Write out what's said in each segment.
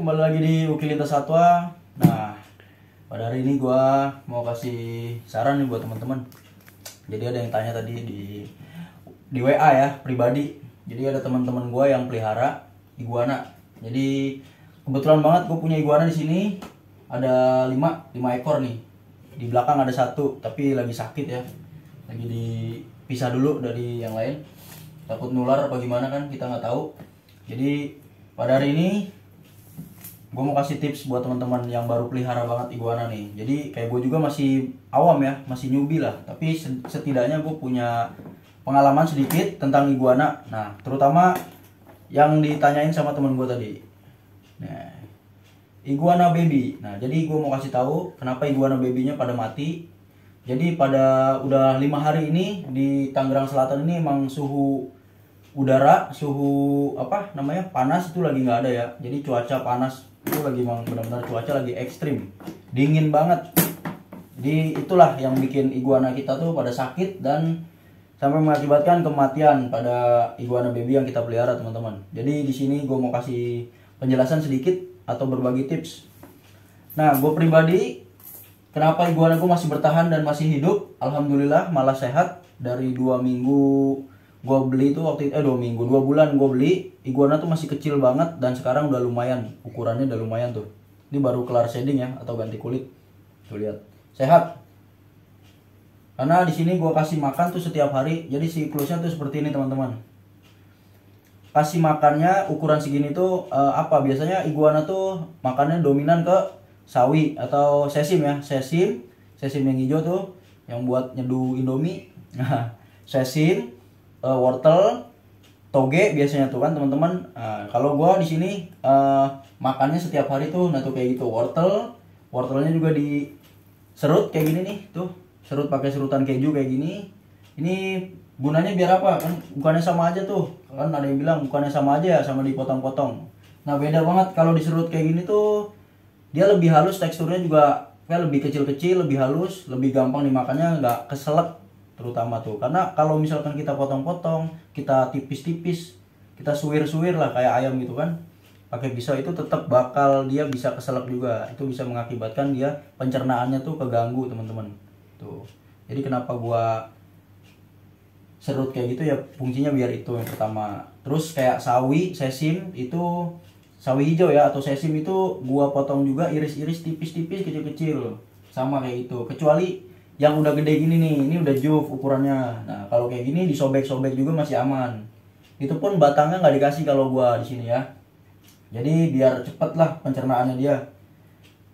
kembali lagi di Ukilintas Satwa. Nah, pada hari ini gue mau kasih saran nih buat teman-teman. Jadi ada yang tanya tadi di WA ya, pribadi. Jadi ada teman-teman gue yang pelihara iguana. Jadi kebetulan banget gue punya iguana di sini. Ada 5 ekor nih. Di belakang ada 1, tapi lagi sakit ya. Lagi dipisah dulu dari yang lain. Takut nular apa gimana kan, kita nggak tahu. Jadi pada hari ini gue mau kasih tips buat teman-teman yang baru pelihara banget iguana nih. Jadi kayak gue juga masih awam ya, masih newbie lah. Tapi setidaknya gue punya pengalaman sedikit tentang iguana. Nah, terutama yang ditanyain sama teman gue tadi. Nah, iguana baby. Nah, jadi gue mau kasih tahu kenapa iguana babynya pada mati. Jadi pada udah 5 hari ini di Tangerang Selatan ini emang suhu udara, suhu panas itu lagi nggak ada ya. Jadi cuaca panas itu lagi emang benar-benar cuaca lagi ekstrim, dingin banget. Jadi itulah yang bikin iguana kita tuh pada sakit dan sampai mengakibatkan kematian pada iguana baby yang kita pelihara, teman-teman. Jadi di sini gue mau kasih penjelasan sedikit atau berbagi tips. Nah, gue pribadi kenapa iguana gue masih bertahan dan masih hidup, alhamdulillah malah sehat. Dari 2 minggu gue beli tuh waktu itu 2 bulan gue beli iguana tuh masih kecil banget dan sekarang udah lumayan, ukurannya udah lumayan tuh. Ini baru kelar shading ya atau ganti kulit. Tuh lihat, sehat. Karena di sini gue kasih makan tuh setiap hari. Jadi siklusnya tuh seperti ini, teman-teman. Kasih makannya ukuran segini tuh biasanya iguana tuh makannya dominan ke sawi atau sesim ya, sesim yang hijau tuh yang buat nyeduh Indomie. Nah, sesim, wortel, toge biasanya tuh kan, teman-teman. Nah, kalau gua di sini makannya setiap hari tuh nah tuh kayak gitu. Wortelnya juga diserut kayak gini nih, tuh. Serut pakai serutan keju kayak gini. Ini gunanya biar apa? Kan bukannya sama aja tuh. Kan ada yang bilang bukannya sama aja ya, sama dipotong-potong. Nah, beda banget kalau diserut kayak gini tuh. Dia lebih halus, teksturnya juga kayak lebih kecil-kecil, lebih halus, lebih gampang dimakannya, nggak keselak terutama tuh. Karena kalau misalkan kita potong-potong, kita tipis-tipis, kita suwir-suwir lah kayak ayam gitu kan, pakai pisau, itu tetap bakal dia bisa keselak juga. Itu bisa mengakibatkan dia pencernaannya tuh keganggu, teman-teman. Tuh. Jadi kenapa gua serut kayak gitu ya, fungsinya biar itu yang pertama. Terus kayak sawi, sesim itu sawi hijau ya atau sesim itu gua potong juga, iris-iris tipis-tipis, kecil-kecil. Sama kayak itu. Kecuali yang udah gede gini nih, ini udah juf ukurannya. Nah, kalau kayak gini disobek-sobek juga masih aman. Itu pun batangnya nggak dikasih kalau gua di sini ya. Jadi biar cepet lah pencernaannya dia.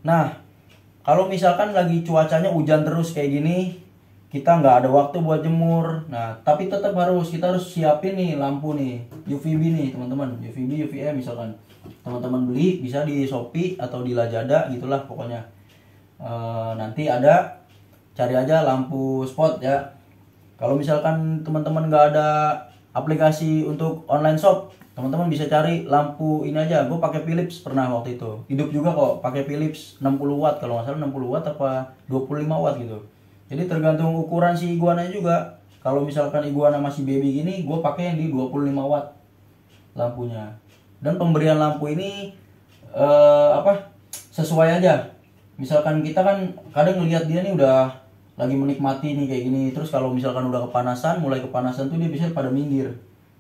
Nah, kalau misalkan lagi cuacanya hujan terus kayak gini, kita nggak ada waktu buat jemur. Nah, tapi tetap kita harus siapin nih lampu nih, UVB nih, teman-teman. UVB, UVA misalkan teman-teman beli bisa di Shopee atau di Lazada gitulah pokoknya. Nanti ada, cari aja lampu spot ya. Kalau misalkan teman-teman nggak ada aplikasi untuk online shop, teman-teman bisa cari lampu ini aja. Gue pakai Philips pernah waktu itu. Hidup juga kok pakai Philips 60 watt kalau nggak salah, 60 watt apa 25 watt gitu. Jadi tergantung ukuran si iguananya juga. Kalau misalkan iguana masih baby gini, gue pakai yang di 25 watt lampunya. Dan pemberian lampu ini sesuai aja. Misalkan kita kan kadang ngelihat dia nih udah lagi menikmati nih kayak gini, terus kalau misalkan udah mulai kepanasan tuh dia bisa pada minggir.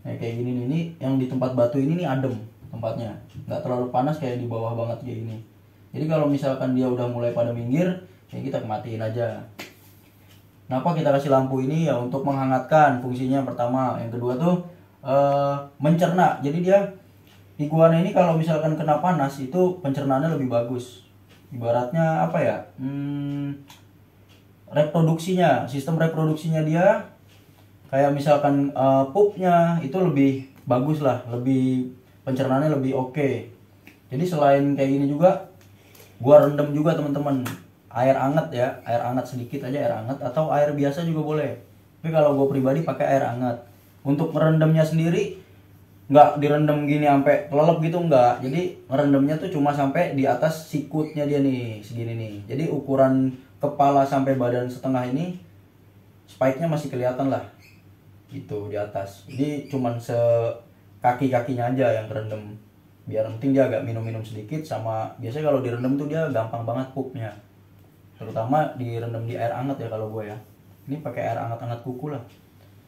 Nah, kayak gini nih, ini yang di tempat batu ini nih adem tempatnya, nggak terlalu panas kayak di bawah banget kayak gini. Jadi kalau misalkan dia udah mulai pada minggir, ya kita matiin aja. Kenapa kita kasih lampu ini ya? Untuk menghangatkan, fungsinya pertama. Yang kedua tuh mencerna. Jadi dia iguana ini kalau misalkan kena panas itu pencernaannya lebih bagus. Ibaratnya apa ya? Reproduksinya, sistem reproduksinya dia kayak misalkan pupnya itu lebih bagus lah, lebih pencernaannya lebih oke. Jadi selain kayak gini juga gua rendam juga, teman-teman. Air hangat ya, air hangat sedikit aja, air hangat atau air biasa juga boleh. Tapi kalau gua pribadi pakai air hangat. Untuk merendamnya sendiri nggak direndam gini sampai kelelep gitu, nggak. Jadi merendamnya tuh cuma sampai di atas sikutnya dia nih, segini nih. Jadi ukuran kepala sampai badan setengah ini spike-nya masih kelihatan lah gitu di atas. Jadi cuman kaki-kakinya aja yang kerendam. biar penting dia agak minum-minum sedikit. Sama biasanya kalau direndam tuh dia gampang banget pupnya, terutama direndam di air hangat ya kalau gue ya. Ini pakai air hangat-hangat kuku lah.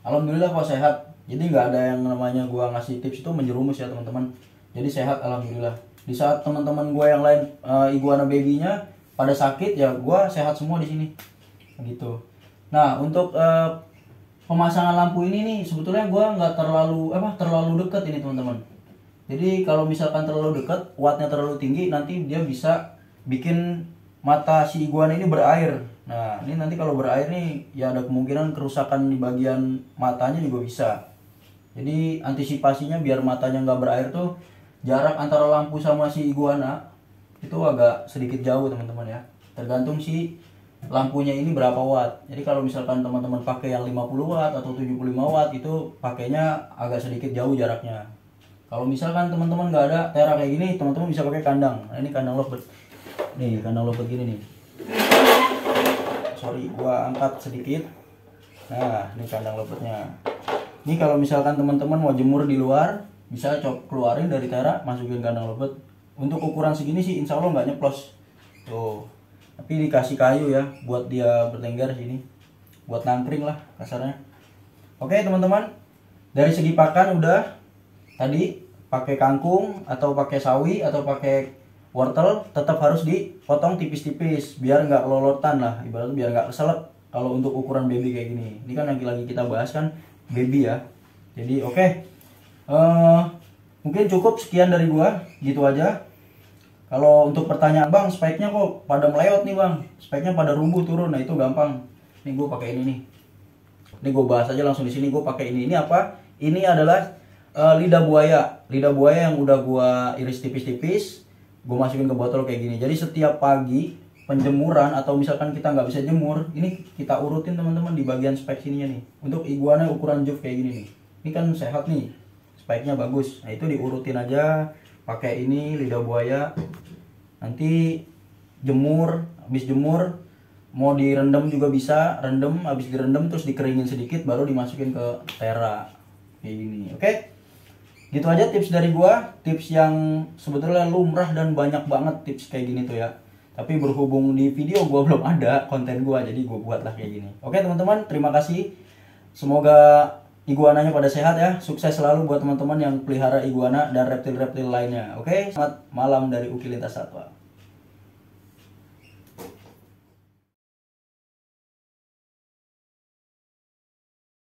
Alhamdulillah kok sehat. Jadi nggak ada yang namanya gue ngasih tips itu menjerumus ya teman-teman. Jadi sehat alhamdulillah. Di saat teman-teman gue yang lain iguana babynya pada sakit ya, gue sehat semua di sini gitu. Nah untuk pemasangan lampu ini nih sebetulnya gue nggak terlalu dekat ini teman-teman. Jadi kalau misalkan terlalu dekat, wattnya terlalu tinggi, nanti dia bisa bikin mata si iguana ini berair. Nah ini nanti kalau berair nih ya ada kemungkinan kerusakan di bagian matanya juga bisa. Jadi antisipasinya biar matanya nggak berair tuh, jarak antara lampu sama si iguana itu agak sedikit jauh teman-teman ya. Tergantung si lampunya ini berapa watt. Jadi kalau misalkan teman-teman pakai yang 50 watt atau 75 watt itu pakainya agak sedikit jauh jaraknya. Kalau misalkan teman-teman nggak ada tera kayak gini, teman-teman bisa pakai kandang. Nah, ini kandang lovebird. Nih kandang lovebird gini nih. Sorry, gua angkat sedikit. Nah, ini kandang lovetnya. Ini kalau misalkan teman-teman mau jemur di luar, bisa keluarin dari tera, masukin kandang lovet. Untuk ukuran segini sih insya Allah nggak nyeplos. Tuh. Tapi dikasih kayu ya, buat dia bertengger sini. Buat nangkring lah kasarnya. Oke teman-teman, dari segi pakan udah. Tadi pakai kangkung atau pakai sawi atau pakai wortel, tetap harus dipotong tipis-tipis biar nggak lolotan lah, ibaratnya biar nggak keselak. Kalau untuk ukuran baby kayak gini, ini kan lagi kita bahas kan baby ya. Jadi oke. Mungkin cukup sekian dari gua, gitu aja. Kalau untuk pertanyaan bang, speknya kok pada melewat nih bang, speknya pada rumbuh turun, nah itu gampang. Ini gua pakai ini nih. Ini gua bahas aja langsung di sini. Gua pakai ini. Ini apa? Ini adalah lidah buaya yang udah gua iris tipis-tipis. Gue masukin ke botol kayak gini. Jadi setiap pagi penjemuran atau misalkan kita nggak bisa jemur, ini kita urutin teman-teman di bagian spek sininya nih. Untuk iguana ukuran juf kayak gini nih. Ini kan sehat nih, speknya bagus. Nah itu diurutin aja. Pakai ini lidah buaya. Nanti jemur, habis jemur mau direndam juga bisa. Rendam, habis direndam terus dikeringin sedikit, baru dimasukin ke tera kayak gini. Oke? Gitu aja tips dari gua, tips yang sebetulnya lumrah dan banyak banget tips kayak gini tuh ya. Tapi berhubung di video gua belum ada konten gua, jadi gua buatlah kayak gini. Oke teman-teman, terima kasih. Semoga iguananya pada sehat ya. Sukses selalu buat teman-teman yang pelihara iguana dan reptil-reptil lainnya. Oke, selamat malam dari Uki Lintas Satwa.